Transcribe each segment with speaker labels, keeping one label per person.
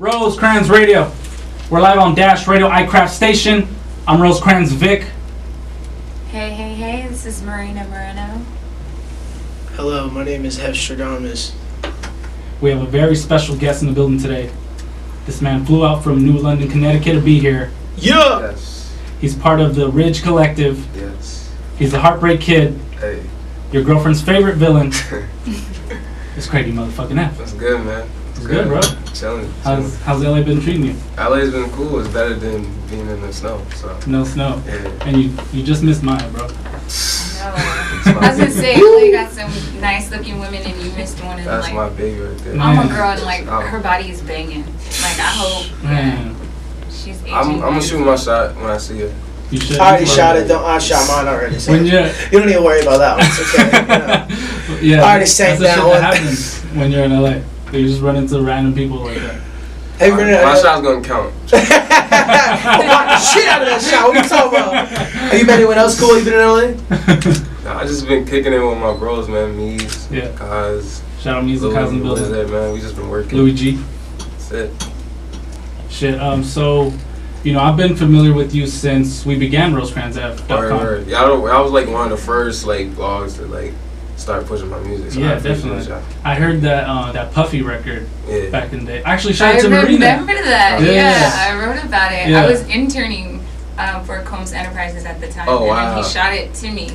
Speaker 1: Rosecrans Radio. We're live on Dash Radio iCraft Station. I'm Rosecrans Vic.
Speaker 2: Hey, this is Marina.
Speaker 3: Hello, my name is Hefstradamus.
Speaker 1: We have a very special guest in the building today. This man flew out from New London, Connecticut to be here.
Speaker 3: Yeah!
Speaker 4: Yes.
Speaker 1: He's part of the Ridge Collective.
Speaker 4: Yes.
Speaker 1: He's a Heartbreak Kid.
Speaker 4: Hey.
Speaker 1: Your girlfriend's favorite villain. It's Craigy motherfucking F.
Speaker 4: That's good, man.
Speaker 1: It's good, bro.
Speaker 4: Chilling.
Speaker 1: How's LA been treating you?
Speaker 4: LA's been cool. It's better than being in the snow. So.
Speaker 1: No snow.
Speaker 4: Yeah.
Speaker 1: And you just missed Maya, bro.
Speaker 2: I was gonna say, you got some nice looking women and you missed one. And
Speaker 4: that's
Speaker 2: like,
Speaker 4: my baby right there.
Speaker 2: I'm a girl and like her body is banging. Like I hope.
Speaker 1: Man.
Speaker 2: She's aging.
Speaker 4: I'm gonna shoot my shot when I see her.
Speaker 1: You should.
Speaker 3: I already shot it. I shot mine already. So
Speaker 1: When
Speaker 3: you don't need to worry about that one. It's okay.
Speaker 1: Yeah.
Speaker 3: I already sank
Speaker 1: that's the
Speaker 3: that
Speaker 1: shit
Speaker 3: one.
Speaker 1: that happens when you're in LA. You just run into random people like that.
Speaker 3: Hey,
Speaker 4: My shot's gonna count.
Speaker 3: I'll block the shit out of that shot. What are you talking about? Have you met anyone else cool? You been in LA?
Speaker 4: Nah, I just been kicking it with my bros, man. Meez,
Speaker 1: Yeah.
Speaker 4: COZZ.
Speaker 1: Shout out Meez and COZZ in the building.
Speaker 4: There, man. We just been working.
Speaker 1: Louis G.
Speaker 4: That's it.
Speaker 1: Shit. So, I've been familiar with you since we began RosecransF.com.
Speaker 4: Right. Yeah, I was like one of the first like blogs to like start pushing my music. So
Speaker 1: Yeah, definitely. I heard that Puffy record back in the day. Actually, shout out to Marina.
Speaker 2: I remember that.
Speaker 1: Yeah.
Speaker 2: I wrote about it.
Speaker 1: Yeah.
Speaker 2: I was interning for COZZ Enterprises at the time.
Speaker 4: Oh, wow.
Speaker 2: And then he shot it to me.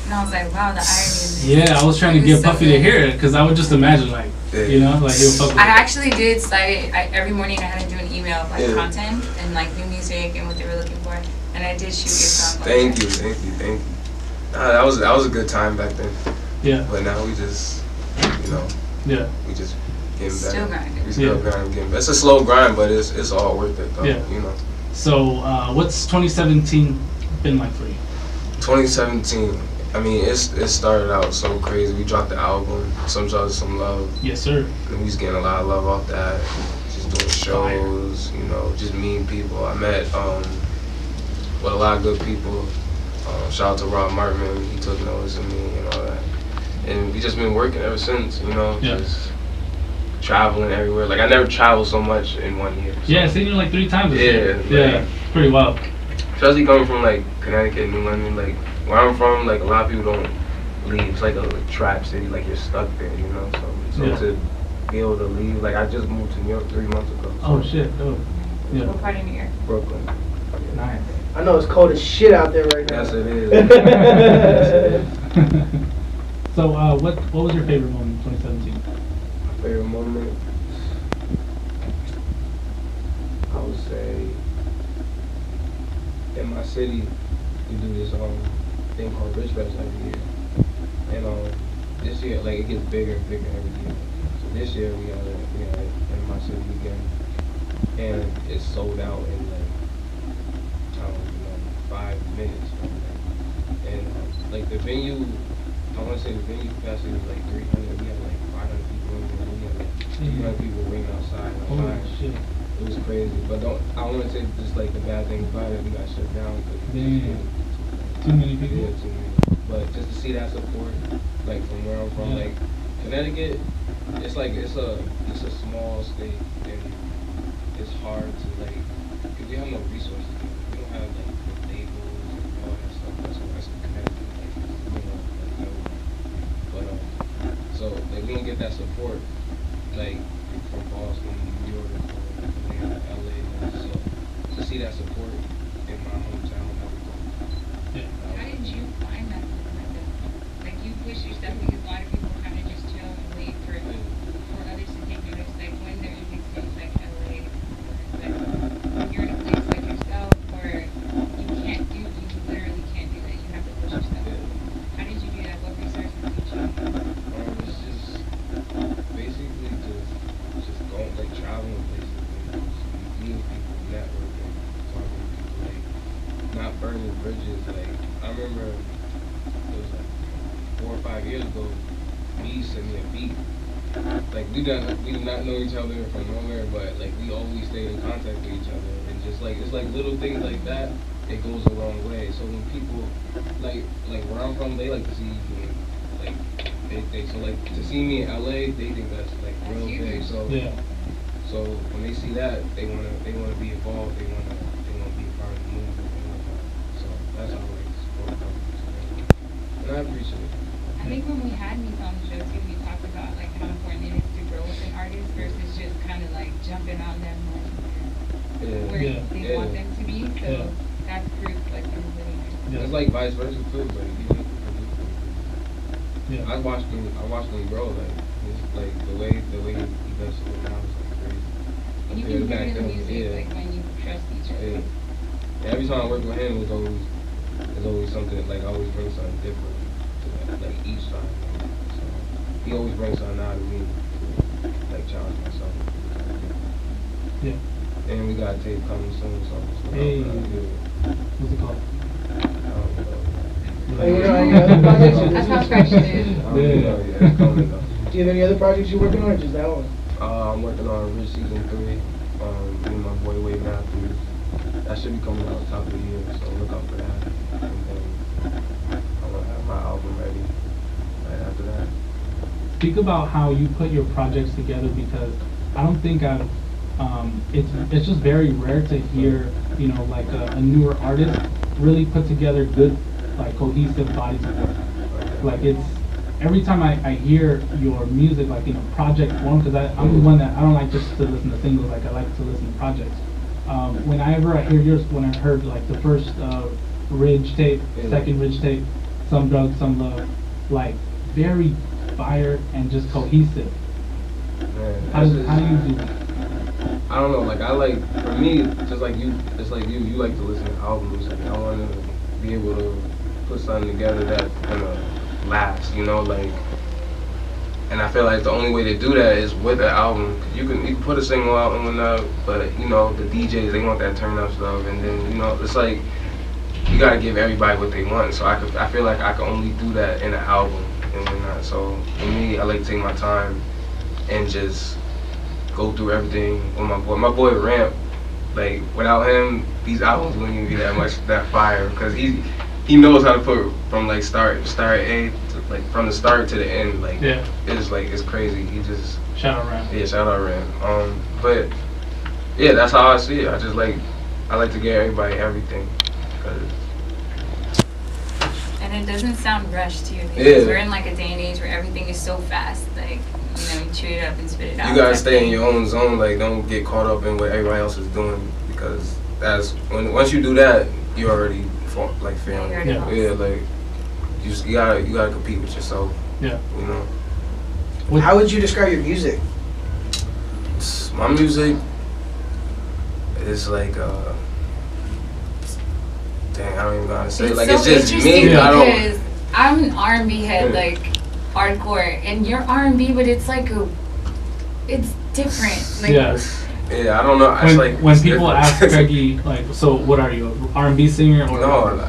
Speaker 2: And I was like, wow, the irony of this.
Speaker 1: Yeah, I was trying to get Puffy to hear it because I would just imagine like, he would fuck with
Speaker 2: I
Speaker 1: it.
Speaker 2: actually did cite it. Every morning I had to do an email of like content and like new music and what they were looking for. And I did shoot your song.
Speaker 4: Thank you. Nah, that was a good time back then.
Speaker 1: Yeah.
Speaker 4: But now we just,
Speaker 1: Yeah.
Speaker 4: we just getting better.
Speaker 2: Still grinding.
Speaker 4: We still grinding, getting better. It's a slow grind, but it's all worth it, though.
Speaker 1: Yeah. So, what's 2017 been like for you?
Speaker 4: 2017. I mean, it started out so crazy. We dropped the album, Some Drugs, Some Love.
Speaker 1: Yes, sir.
Speaker 4: And we was getting a lot of love off that. Just doing shows, just meeting people. I met with a lot of good people. Shout out to Rob Markman. He took notice of me and all that. And we just been working ever since, just traveling everywhere. Like I never traveled so much in 1 year. So.
Speaker 1: Yeah, I've seen you like 3 times this year.
Speaker 4: Yeah.
Speaker 1: It's pretty wild.
Speaker 4: Especially coming from like Connecticut, New London, like where I'm from, like a lot of people don't leave. It's like a trap city, like you're stuck there, So to be able to leave, like I just moved to New York 3 months ago. So.
Speaker 1: Oh shit, oh. Yeah.
Speaker 2: What part of New York?
Speaker 4: Brooklyn.
Speaker 1: Nice.
Speaker 3: I know it's cold as shit out there right now.
Speaker 4: Yes, it is. Yes, it is.
Speaker 1: So, what was your favorite moment in 2017?
Speaker 4: My favorite moment, I would say, in my city, we do this thing called Rich Fest every year, and this year, like it gets bigger and bigger every year. So this year we had it in my city again, and it's sold out in like 5 minutes, and like the venue. I want to say the venue capacity was like 300. We had like 500 people in there. We had like 300 people waiting outside.
Speaker 1: Holy shit.
Speaker 4: It was crazy. But I want to say just like the bad thing about it, we got shut down.
Speaker 1: Damn. Too many people?
Speaker 4: Yeah, too many. But just to see that support, like from where I'm from, like Connecticut, it's like it's a small state and it's hard to like, because we have no resources. We don't have like the labels and all that stuff. That's Connecticut. So like we don't get that support like from Boston, New York, Atlanta, LA. So to see that support in my hometown,
Speaker 2: How did you find that? Like you push yourself because a lot of people kind of just chill and wait for others to take notice. Like when they're in big cities like LA, but you're in a place like yourself where you literally can't do that. You have to push yourself. How did you do that? What resources did you choose?
Speaker 4: it's just basically just going like traveling places and just meeting people, networking, talking to people, like not burning bridges. Like I remember it was like 4 or 5 years ago, Meez sent me a beat. Like we did not know each other from nowhere, but like we always stayed in contact with each other, and just like it's like little things like that, it goes a long way. So when people like where I'm from, they like to see me like big things. So like to see me in LA, they think that's like real big. So So when they see that, they wanna be involved. They wanna be a part of the movement and whatnot. So that's how I support companies. And I appreciate it.
Speaker 2: I think when we had Meez on the show too, we talked about like how important it is to grow with an artist versus just kind of like jumping on them where they want them to be. So that's proof like from really nice.
Speaker 4: It's like vice versa too. Like you need to produce. I watched them grow. Like it's like the way he does it now is like crazy.
Speaker 2: And you can hear it in the music like when you trust each other.
Speaker 4: Yeah. Every time I work with him, there's always something like I always bring something different to that, like each time. So he always brings something out of me, to, like challenge myself.
Speaker 1: Yeah.
Speaker 4: And we got a tape coming soon, so
Speaker 1: hey. What's it called?
Speaker 3: Are you working on any other projects?
Speaker 2: That's how fresh it is.
Speaker 4: Yeah, it's coming though.
Speaker 3: Do you have any other projects you're working on, or just that one?
Speaker 4: I'm working on Rich Season 3. Me and my boy Wade Matthews. That should be coming out top of the year, so look out for that. And then I'm gonna have my album ready right after that.
Speaker 1: Speak about how you put your projects together, because I don't think I've it's just very rare to hear, you know, like a newer artist really put together good, like cohesive bodies of work. Like it's every time I hear your music like in a project form, because I'm the one that I don't like just to listen to singles, like I like to listen to projects. Whenever I hear yours, when I heard like the first Ridge tape, second Ridge tape, Some Drugs, Some Love, like very fire and just cohesive.
Speaker 4: Man,
Speaker 1: How do you do that?
Speaker 4: I don't know, like I like, for me, just like you, it's like you like to listen to albums. Like I want to be able to put something together that's gonna last, you know, like. And I feel like the only way to do that is with an album. You can put a single out and whatnot, but you know the DJs, they want that turn up stuff, and then you know it's like you gotta give everybody what they want. So I feel like I can only do that in an album and whatnot. So for me, I like to take my time and just go through everything with my boy. My boy Ramp, like without him, these albums wouldn't even be that fire, because he knows how to put from like start A to like from the start to the end. Like it's crazy. He just
Speaker 1: shout out Ramp.
Speaker 4: Yeah, shout out Ramp. But yeah, that's how I see it. I like to give everybody everything.
Speaker 2: And it doesn't sound rushed too, because we're in like a day and age where everything is so fast. Like, you know, you chew it up and spit it out.
Speaker 4: You gotta stay in your own zone. Like, don't get caught up in what everybody else is doing, because once you do that, you already like failing. Yeah, like you gotta compete with yourself. Yeah, you know.
Speaker 3: How would you describe your music?
Speaker 4: My music is like dang, I don't even know how to say it. Like,
Speaker 2: so
Speaker 4: it's just me.
Speaker 2: Because I'm an R&B head, like hardcore, and you're R&B, but it's like it's different. Like,
Speaker 4: yeah, I don't know.
Speaker 1: When people ask Craigy, like, so what are you, an R&B singer or?
Speaker 4: No,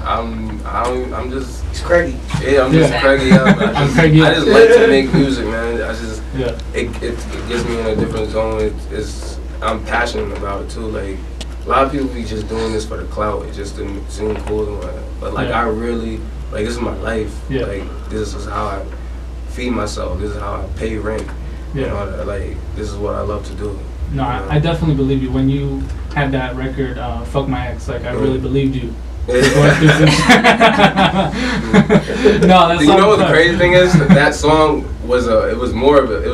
Speaker 4: I'm just.
Speaker 3: He's Craigy.
Speaker 4: Yeah, I'm just Craigy F.
Speaker 1: I'm Craigy F.
Speaker 4: I just like to make music, man. It gets me in a different zone. I'm passionate about it too. Like, a lot of people be just doing this for the clout. It just didn't seem cool and whatnot. But like, I really, like, this is my life. Yeah. Like, this is how I feed myself. This is how I pay rent. Yeah. You know, like, this is what I love to do.
Speaker 1: No, I definitely believe you. When you had that record, Fuck My Ex, like, I really believed you. No, that's.
Speaker 4: You know what the crazy thing is? That song was it was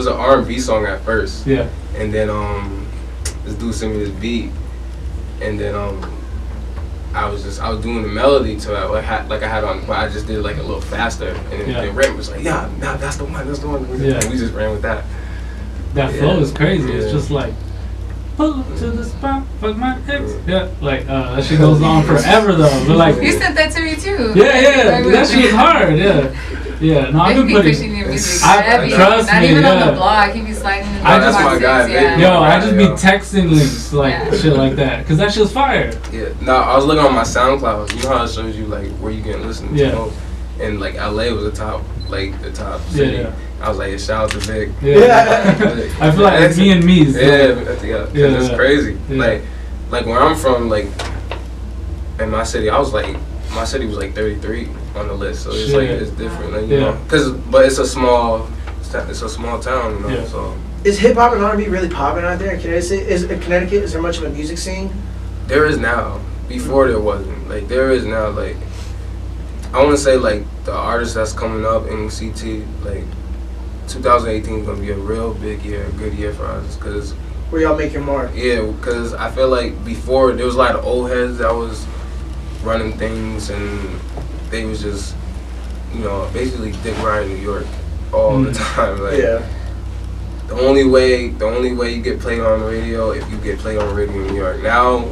Speaker 4: an R&B song at first. Yeah. And then this dude sent me this beat, and then I was doing the melody to it, like I had on, but I just did it like a little faster, and then Rem was like, yeah, nah, that's the one. Yeah. And we just ran with that.
Speaker 1: That flow is crazy. It's just like, pull up to the spot, fuck my ex. Yeah, like that shit goes on forever though. But like,
Speaker 2: you sent that to me too.
Speaker 1: Yeah, that shit was hard. Yeah. No, I've been
Speaker 2: pushing your music.
Speaker 1: Trust
Speaker 2: Not
Speaker 1: me.
Speaker 2: even on the blog. He be sliding in the
Speaker 4: that's my guy.
Speaker 1: Yeah. I just be texting links like shit like that, cause that shit's fire.
Speaker 4: Yeah. No, I was looking on my SoundCloud. You know how it shows you like where you get listened to most, and like LA was the top city. Yeah. I was like, shout out to Vic.
Speaker 1: Yeah. I feel like it's me and Meez.
Speaker 4: Yeah. It's crazy. Yeah. Like where I'm from, like in my city, my city was like 33 on the list, so it's like it's different, like, you know. But it's a small town, you know. So
Speaker 3: Is hip hop and R&B really popping out there in Connecticut? Is there much of a music scene?
Speaker 4: There is now. Before there wasn't. Like there is now. Like I want to say like the artists that's coming up in CT, like 2018 is gonna be a real big year, a good year for us, cause
Speaker 3: Where y'all make your mark?
Speaker 4: yeah, cause I feel like before there was a lot of old heads that was running things and they was just, you know, basically dick riding New York all the time. Like
Speaker 3: Yeah.
Speaker 4: the only way you get played on the radio if you get played on the radio in New York. Now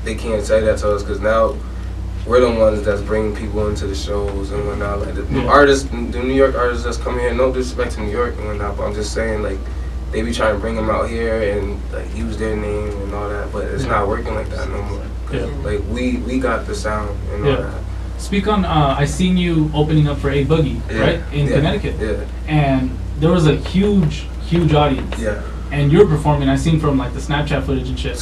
Speaker 4: they can't say that to us because now we're the ones that's bringing people into the shows and whatnot. Like the artists, the New York artists that's coming here, no disrespect to New York and whatnot, but I'm just saying like they be trying to bring them out here and like use their name and all that, but it's not working like that no more.
Speaker 1: Yeah.
Speaker 4: Like we got the sound and all that.
Speaker 1: Speak on, I seen you opening up for A Boogie, right, in Connecticut.
Speaker 4: Yeah.
Speaker 1: And there was a huge audience.
Speaker 4: Yeah.
Speaker 1: And you were performing, I seen from like the Snapchat footage and shit.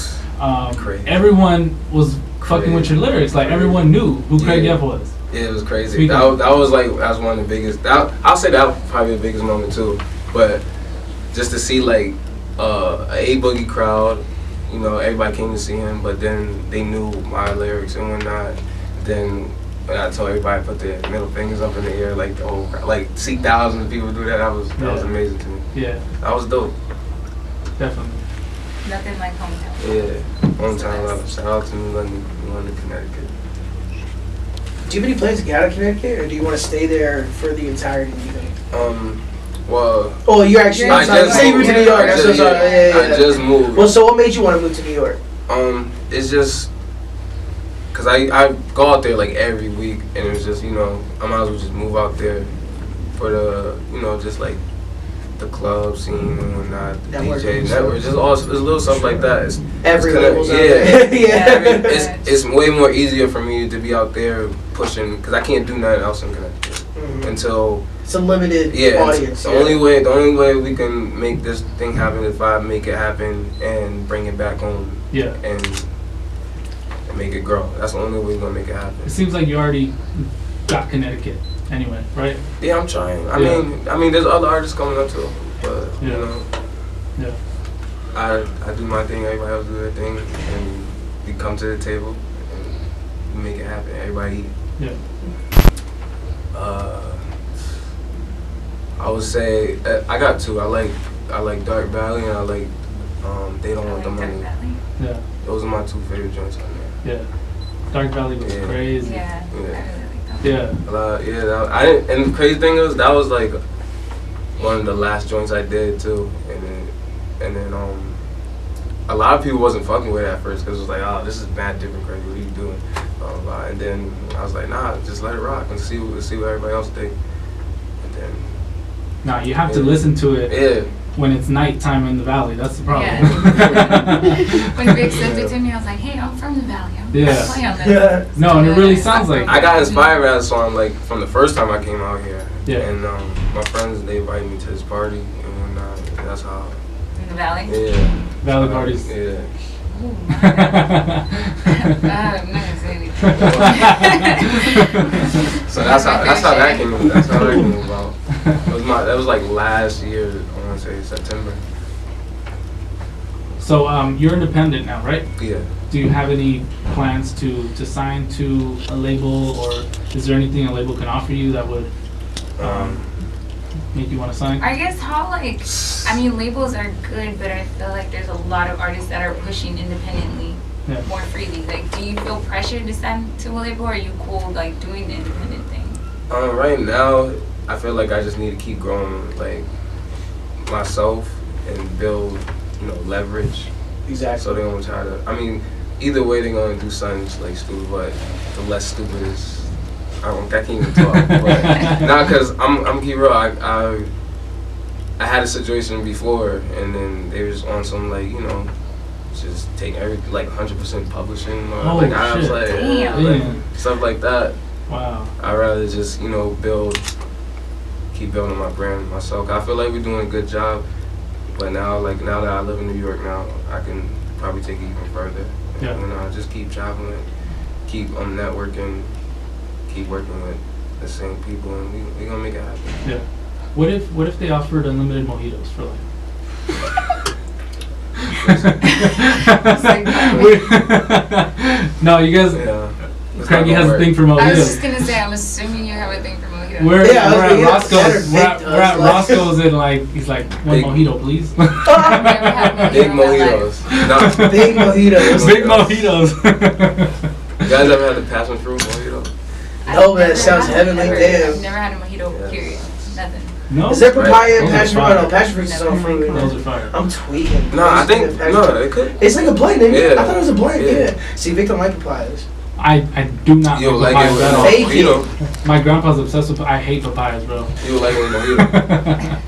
Speaker 4: Crazy.
Speaker 1: Everyone was fucking with your lyrics. Like everyone knew who Craigy F was.
Speaker 4: Yeah, it was crazy. That was like, that was one of the biggest, I'll say that was probably the biggest moment too. But just to see like a Boogie crowd, you know, everybody came to see him, but then they knew my lyrics and whatnot. Then when I told everybody to put their middle fingers up in the air, like the whole crowd, like see thousands of people do that, that was amazing to me.
Speaker 1: Yeah.
Speaker 4: That was dope.
Speaker 1: Definitely.
Speaker 2: Nothing like hometown.
Speaker 4: Yeah, hometown love. Shout out to London, Connecticut.
Speaker 3: Do you have any plans to get out of Connecticut, or do you want to stay there for the entirety of the evening?
Speaker 4: Well.
Speaker 3: Oh, you're actually.
Speaker 4: I just
Speaker 3: say you moved to New York.
Speaker 4: I just moved.
Speaker 3: Well, so what made you want to move to New York?
Speaker 4: It's just cause I go out there like every week, and it was just, you know, I might as well just move out there for the, you know, just like the club scene and whatnot, the DJ network, just all it's little stuff like that. It's
Speaker 3: label's out
Speaker 4: there.
Speaker 3: Yeah.
Speaker 4: It's way more easier for me to be out there pushing, because I can't do nothing else in Connecticut until
Speaker 3: it's a limited audience.
Speaker 4: The only way we can make this thing happen is if I make it happen and bring it back home. Yeah. And make it grow. That's the only way we're gonna make it happen.
Speaker 1: It seems like you already got Connecticut anyway, right?
Speaker 4: Yeah, I'm trying. I mean, there's other artists coming up too, but you know, I do my thing. Everybody else do their thing, and we come to the table and we make it happen. Everybody eat.
Speaker 1: Yeah.
Speaker 4: I would say I got two. I like Dark Valley and I like They Don't Want the Money.
Speaker 1: Yeah.
Speaker 4: Those are my two favorite joints on there.
Speaker 1: Yeah. Dark Valley was crazy.
Speaker 2: Yeah.
Speaker 1: Yeah.
Speaker 4: I didn't, and the crazy thing is that was like one of the last joints I did too, and then a lot of people wasn't fucking with it at first because it was like, oh, this is bad, different, crazy. What are you doing? And then I was like, nah, just let it rock and see what everybody else think. And then.
Speaker 1: Nah, you have to listen to it.
Speaker 4: Yeah.
Speaker 1: When it's nighttime in the valley, that's the problem.
Speaker 2: Yeah. When Vic sent it to me, I was like, hey, I'm from the valley. I'm play on this.
Speaker 3: Yeah.
Speaker 1: No, and it really sounds like
Speaker 4: I got inspired by that song like from the first time I came out here.
Speaker 1: Yeah.
Speaker 4: And my friends, they invited me to this party and whatnot. And that's how.
Speaker 2: In the valley?
Speaker 4: Yeah.
Speaker 1: Valley parties.
Speaker 2: I'm
Speaker 4: Yeah.
Speaker 2: not gonna say anything.
Speaker 4: So that's how that came about. That was like last year, I want to say September.
Speaker 1: So you're independent now, right?
Speaker 4: Yeah.
Speaker 1: Do you have any plans to sign to a label, or is there anything a label can offer you that would make you want to sign?
Speaker 2: I guess labels are good, but I feel like there's a lot of artists that are pushing independently more freely. Like, do you feel pressured to sign to a label, or are you cool like doing the independent thing?
Speaker 4: Right now, I feel like I just need to keep growing like myself and build, you know, leverage.
Speaker 3: Exactly.
Speaker 4: So they don't try to. I mean, either way they're gonna do something like stupid, but the less stupid is. I can't even talk. But nah, cause I'm keep real. I had a situation before, and then they was on some like, you know, just take everything like 100% publishing or like I was like, stuff like that.
Speaker 1: Wow.
Speaker 4: I'd rather just, you know, keep building my brand myself. I feel like we're doing a good job, but now that I live in New York now, I can probably take it even further.
Speaker 1: Yeah.
Speaker 4: And just keep traveling, keep networking, keep working with the same people, and we're gonna make it happen.
Speaker 1: Yeah. What if they offered unlimited mojitos for life? No, you guys.
Speaker 4: Yeah.
Speaker 1: Craigy has a thing for
Speaker 2: I was
Speaker 1: mojitos.
Speaker 2: just gonna say, I'm assuming you have a thing for mojitos.
Speaker 1: We're at
Speaker 3: yeah,
Speaker 1: Roscoe's. We're at
Speaker 3: like-
Speaker 1: Roscoe's and like he's like one
Speaker 4: Big-
Speaker 1: mojito, please.
Speaker 2: I've never had mojito
Speaker 4: Big
Speaker 2: in my life.
Speaker 4: mojitos. No.
Speaker 3: Big mojitos.
Speaker 1: Big mojitos.
Speaker 4: You guys ever had the passion fruit mojito?
Speaker 3: No, man, it
Speaker 2: I've
Speaker 3: sounds
Speaker 2: never-
Speaker 3: heavenly.
Speaker 2: never-
Speaker 3: Damn.
Speaker 2: I've never had a mojito,
Speaker 4: Yeah.
Speaker 2: period. Nothing.
Speaker 1: No.
Speaker 3: Is there papaya and
Speaker 1: Those are
Speaker 3: passion fruit?
Speaker 1: fire.
Speaker 3: Oh, no, passion fruit is on fruit.
Speaker 1: Those are fire.
Speaker 3: I'm tweaking.
Speaker 4: No, I think
Speaker 3: Passion
Speaker 4: no,
Speaker 3: fruit.
Speaker 4: it could.
Speaker 3: It's like a blend, isn't it?
Speaker 4: Yeah.
Speaker 3: I thought it was a blend.
Speaker 4: Yeah.
Speaker 3: Yeah. See, Victor like papayas.
Speaker 1: I do not
Speaker 4: You
Speaker 1: like
Speaker 4: like it
Speaker 1: papayas
Speaker 4: with
Speaker 1: at all.
Speaker 3: Fake it.
Speaker 4: mojito.
Speaker 1: My grandpa's obsessed with. I hate papayas, bro.
Speaker 4: You like it with mojito.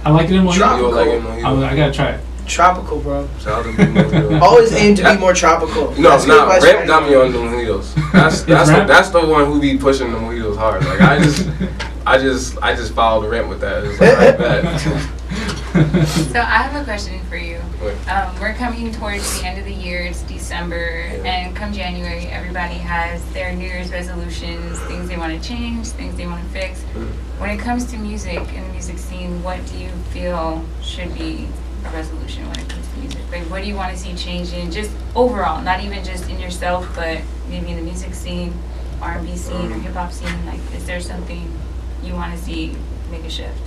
Speaker 1: I like it in mojito.
Speaker 4: You like it with mojito.
Speaker 1: I gotta try it.
Speaker 3: Tropical, bro.
Speaker 4: Shout out to Big mojito.
Speaker 3: Always aim to be more tropical.
Speaker 4: No,
Speaker 3: That's good advice for
Speaker 4: Ramp got me
Speaker 3: anyone.
Speaker 4: on the mojitos. That's
Speaker 1: Ramp?
Speaker 4: that's the one who be pushing the mojitos hard. Like I just follow the Ramp with that. It's like, alright, bad.
Speaker 2: So I have a question for you.
Speaker 4: What?
Speaker 2: We're coming towards the end of the year. It's December,
Speaker 4: Yeah.
Speaker 2: and come January, everybody has their New Year's resolutions, things they want to change, things they want to fix.
Speaker 4: Mm.
Speaker 2: When it comes to music and the music scene, what do you feel should be a resolution when it comes to music? Like, what do you want to see changing, just overall, not even just in yourself, but maybe in the music scene, R&B scene, or hip hop scene? Like, is there something you want to see make a shift?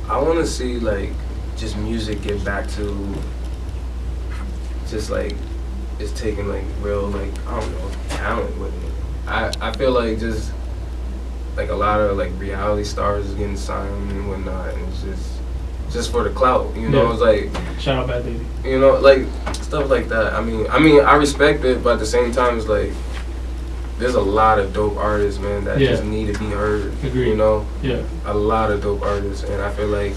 Speaker 4: I want to see like just music get back to just like it's taking like real like I don't know talent with it. I feel like just like a lot of like reality stars is getting signed and whatnot, and it's just for the clout, you know.
Speaker 1: Yeah.
Speaker 4: It's like
Speaker 1: Shout out, Bad Baby.
Speaker 4: you know like stuff like that. I mean I respect it, but at the same time it's like there's a lot of dope artists, man, that
Speaker 1: Yeah.
Speaker 4: just need to be heard.
Speaker 1: Agreed.
Speaker 4: You know.
Speaker 1: Yeah.
Speaker 4: A lot of dope artists, and I feel like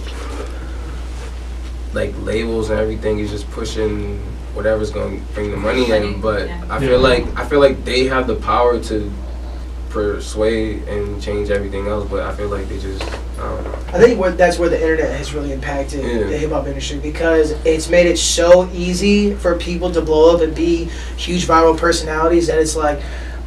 Speaker 4: labels and everything is just pushing whatever's going to bring the money in, but
Speaker 2: Yeah.
Speaker 4: I feel like they have the power to persuade and change everything else, but I feel like they just I don't know.
Speaker 3: I think that's where the internet has really impacted
Speaker 4: Yeah.
Speaker 3: the hip hop industry, because it's made it so easy for people to blow up and be huge viral personalities that it's like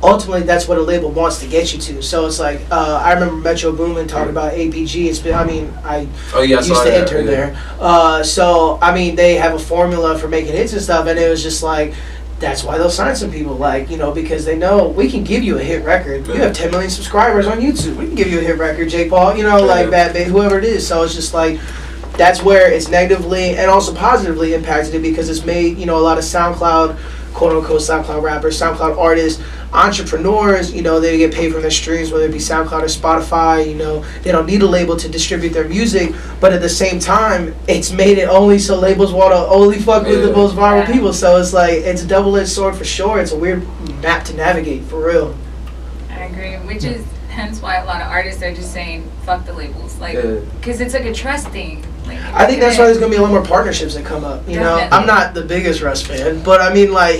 Speaker 3: ultimately that's what a label wants to get you to. So it's like I remember Metro Boomin talking about APG. It's been I
Speaker 4: Oh yeah, I
Speaker 3: used
Speaker 4: saw
Speaker 3: to
Speaker 4: that,
Speaker 3: intern
Speaker 4: yeah.
Speaker 3: there. So I mean they have a formula for making hits and stuff, and it was just like that's why they'll sign some people, like, you know, because they know we can give you a hit record. You have 10 million subscribers on YouTube. We can give you a hit record, Jake Paul, you know, like Bad Baby, whoever it is. So it's just like, that's where it's negatively and also positively impacted it, because it's made, you know, a lot of SoundCloud, quote unquote SoundCloud rappers, SoundCloud artists, entrepreneurs, you know, they get paid from their streams, whether it be SoundCloud or Spotify, you know, they don't need a label to distribute their music, but at the same time, it's made it only so labels want to only fuck with the most viral
Speaker 2: Yeah.
Speaker 3: people, so it's like, it's a double-edged sword for sure. It's a weird map to navigate, for real.
Speaker 2: I agree, which is hence why a lot of artists are just saying fuck the labels, like,
Speaker 4: Yeah.
Speaker 2: because it's like a trust thing. Like,
Speaker 3: I think that's why there's gonna be a lot more partnerships that come up. You know,
Speaker 2: Definitely.
Speaker 3: I'm not the biggest Russ fan, but I mean, like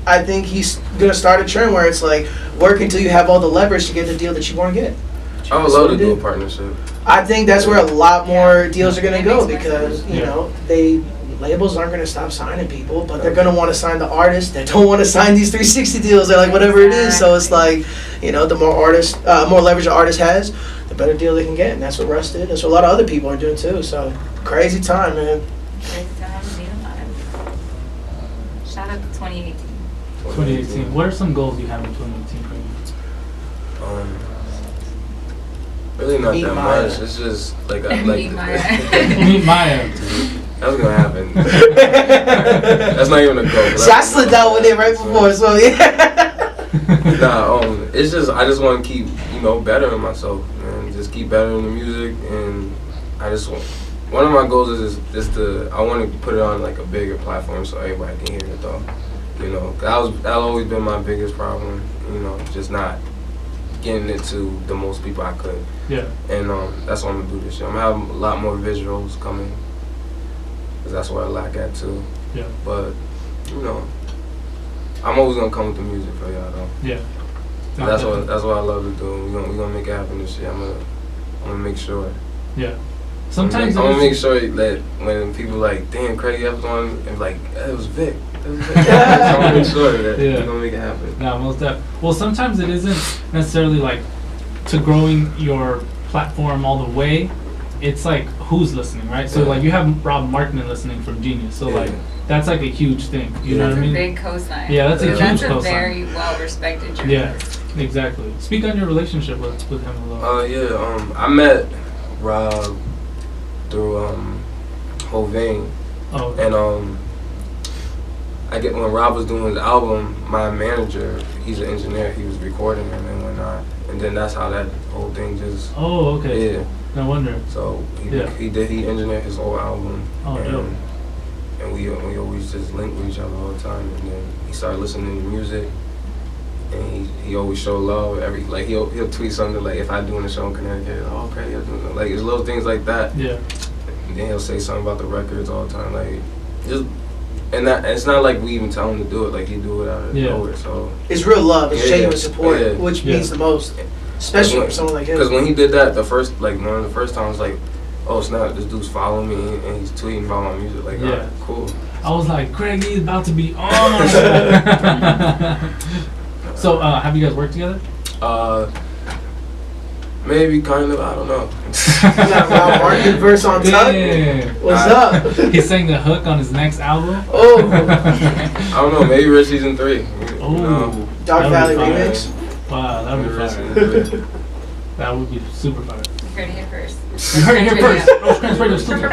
Speaker 3: I think he's gonna start a trend where it's like work until you have all the leverage to get the deal that you want to get.
Speaker 4: I would
Speaker 3: That's
Speaker 4: love
Speaker 3: what
Speaker 4: to
Speaker 3: it
Speaker 4: do a
Speaker 3: is.
Speaker 4: partnership.
Speaker 3: I think that's where a lot more deals are gonna
Speaker 2: It
Speaker 3: go,
Speaker 2: makes more
Speaker 3: because
Speaker 2: sense.
Speaker 3: you
Speaker 1: Yeah.
Speaker 3: know labels aren't gonna stop signing people, but they're gonna want to sign the artists. They don't want to sign these 360 deals or like whatever it is. So it's like, you know, the more more leverage an artist has, the better deal they can get, and that's what Russ did. That's what a lot of other people are doing too. So crazy time, man.
Speaker 2: Crazy times, need a lot. Shout out to 2018.
Speaker 1: 2018. What are some goals you have in 2018, Craigy?
Speaker 4: Really not
Speaker 3: Meet
Speaker 4: that
Speaker 3: Maya.
Speaker 4: much. It's just like
Speaker 2: Meet Maya.
Speaker 1: Meet Maya.
Speaker 4: That's gonna happen. That's not even a goal.
Speaker 3: See, I slid down with it right before, so yeah.
Speaker 4: Nah, it's just I just want to keep bettering myself and just keep bettering the music, and I just want. One of my goals is I want to put it on like a bigger platform so everybody can hear it though. You know, that's always been my biggest problem. You know, just not getting it to the most people I could.
Speaker 1: Yeah.
Speaker 4: And that's what I'm gonna do this year. I'm gonna have a lot more visuals coming, cause that's where I lack at too.
Speaker 1: Yeah.
Speaker 4: But you know, I'm always gonna come with the music for y'all though.
Speaker 1: Yeah.
Speaker 4: That's what I love to do. We're gonna make it happen this year. I'm gonna make sure.
Speaker 1: Yeah. Sometimes
Speaker 4: I'm gonna make sure that when people like, damn, Craigy F was on, and like, it was Vic. It was Vic. I'm gonna make sure that we're gonna make it happen.
Speaker 1: No, most definitely. Well, sometimes it isn't necessarily like to growing your platform all the way, it's like who's listening, right? So like you have Rob Markman listening from Genius, so like that's like a huge thing. You know what I mean?
Speaker 2: That's a big cosign.
Speaker 1: Yeah, that's a huge
Speaker 2: That's
Speaker 1: cosign.
Speaker 2: a very well respected journalist.
Speaker 1: Yeah, exactly. Speak on your relationship with him a little.
Speaker 4: I met Rob through Hovain, and I get when Rob was doing his album, my manager, he's an engineer, he was recording him and whatnot, and then that's how that whole thing just.
Speaker 1: Oh, okay.
Speaker 4: Yeah.
Speaker 1: No wonder.
Speaker 4: So he engineered his whole album.
Speaker 1: Oh, dope.
Speaker 4: And we always just link with each other all the time, and then he started listening to music, and he always show love. He'll tweet something like, if I doing a show in Connecticut, oh, okay, like it's little things like that.
Speaker 1: Yeah.
Speaker 4: And then he'll say something about the records all the time, like just. And it's not like we even tell him to do it, like he do it out of nowhere. So
Speaker 3: it's real love, it's genuine support, which means the most, especially for someone like him.
Speaker 4: Because when he did that, one of the first times, like, oh snap, this dude's following me and he's tweeting about my music, like, yeah, cool.
Speaker 1: I was like, Craigy's about to be on. So, have you guys worked together?
Speaker 4: Maybe, kind of, I don't know.
Speaker 3: You got Rob Markman verse on Tug? What's up?
Speaker 1: He sang the hook on his next album.
Speaker 3: Oh.
Speaker 4: I don't know, maybe we're season 3.
Speaker 1: Oh.
Speaker 3: Dark Valley remix?
Speaker 1: Wow, that would be fire. That would be super fire.
Speaker 2: You heard it here first.
Speaker 1: You heard it here first. Rosecrans Radio exclusive.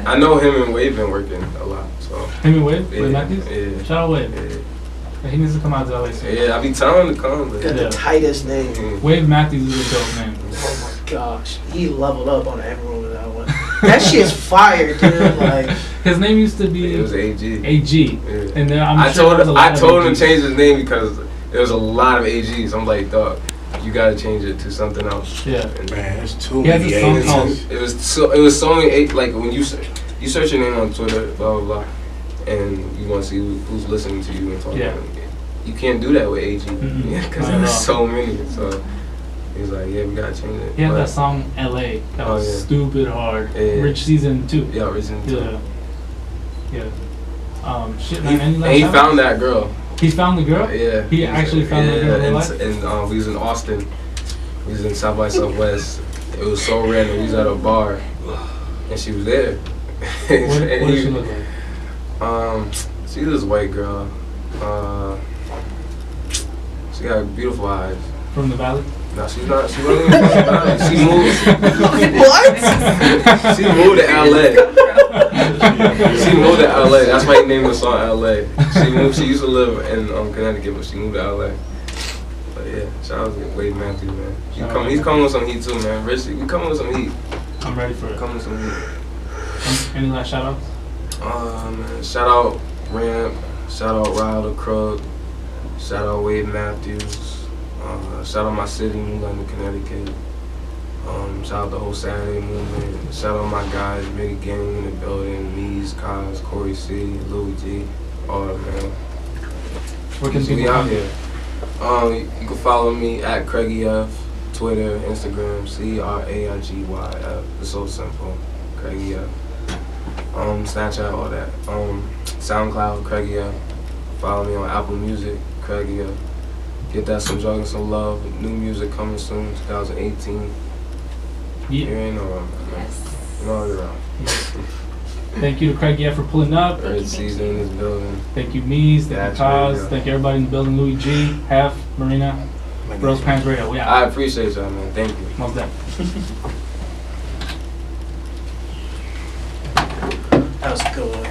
Speaker 4: I know him and Wave been working a lot, so.
Speaker 1: Him and Wave? Wave Matthews?
Speaker 4: Yeah.
Speaker 1: Shout out Wave.
Speaker 4: Yeah.
Speaker 1: He needs to come out to LA soon.
Speaker 4: Yeah, I be telling him to come.
Speaker 3: Got the tightest name.
Speaker 1: Wave Matthews is a dope name.
Speaker 3: Oh my gosh, he leveled up on everyone with that one. That shit's fire, dude. Like
Speaker 1: his name used to be.
Speaker 4: It was AG.
Speaker 1: AG.
Speaker 4: Yeah.
Speaker 1: And then
Speaker 4: I told him to change his name because there was a lot of AGs. I'm like, dog, you gotta change it to something else.
Speaker 1: Yeah.
Speaker 4: And
Speaker 5: man, there's too many
Speaker 4: AGs. It was so many like when you search your name on Twitter, blah blah blah, and you want to see who's listening to you and talking.
Speaker 1: Yeah.
Speaker 4: You can't do that with AG, because there's so many. So he's like, yeah, we gotta change it.
Speaker 1: He had that song LA that was stupid hard.
Speaker 4: Yeah.
Speaker 1: Rich Season 2.
Speaker 4: Yeah, Rich Season 2.
Speaker 1: Yeah. Shit,
Speaker 4: man. He found that girl.
Speaker 1: He found the girl?
Speaker 4: Yeah.
Speaker 1: He actually found the girl in life?
Speaker 4: And we was in Austin. We was in South by Southwest. It was so random. We was at a bar, and she was there.
Speaker 1: What did she look like?
Speaker 4: She's this white girl. She got beautiful eyes.
Speaker 1: From the valley?
Speaker 4: No, she's not. She wasn't even from the valley. She moved.
Speaker 3: What?
Speaker 4: She moved to LA. She moved to LA. That's why he named the song LA. She moved. She used to live in Connecticut, but she moved to LA. But yeah, shout out to Wade Matthews, man. He's coming with some heat too, man. Rich, we coming with some heat.
Speaker 1: I'm ready for it.
Speaker 4: Coming with some heat.
Speaker 1: Any last shout outs?
Speaker 4: Man, shout out Ramp. Shout out Ryle the Krug. Shout out Wade Matthews. Shout out my city, New London, Connecticut. Shout out the whole Saturday movement. Shout out my guys, Mittee Gang in the building, Meez, COZZ, Corey C, Louis G, all of them, man.
Speaker 1: Where can people
Speaker 4: out here? You can follow me at Craigy F, Twitter, Instagram, CRAIGYF. It's so simple, Craigy F. Snapchat, all that. SoundCloud, Craigy F. Follow me on Apple Music, Craigy F. Get that Some Drugs and Some Love. New music coming soon, 2018.
Speaker 1: Yeah.
Speaker 4: You ain't know,
Speaker 2: Yes.
Speaker 4: you know you're around.
Speaker 1: Thank you to Craigy F for pulling up.
Speaker 4: Third season in this building.
Speaker 1: Thank you, Meez. Thank you, COZZ. Thank you, everybody in the building. Louis G, Hef, Marina, Rosecrans Radio. We out.
Speaker 4: I appreciate y'all, man. Thank you.
Speaker 1: Most definitely.
Speaker 3: That was a good one.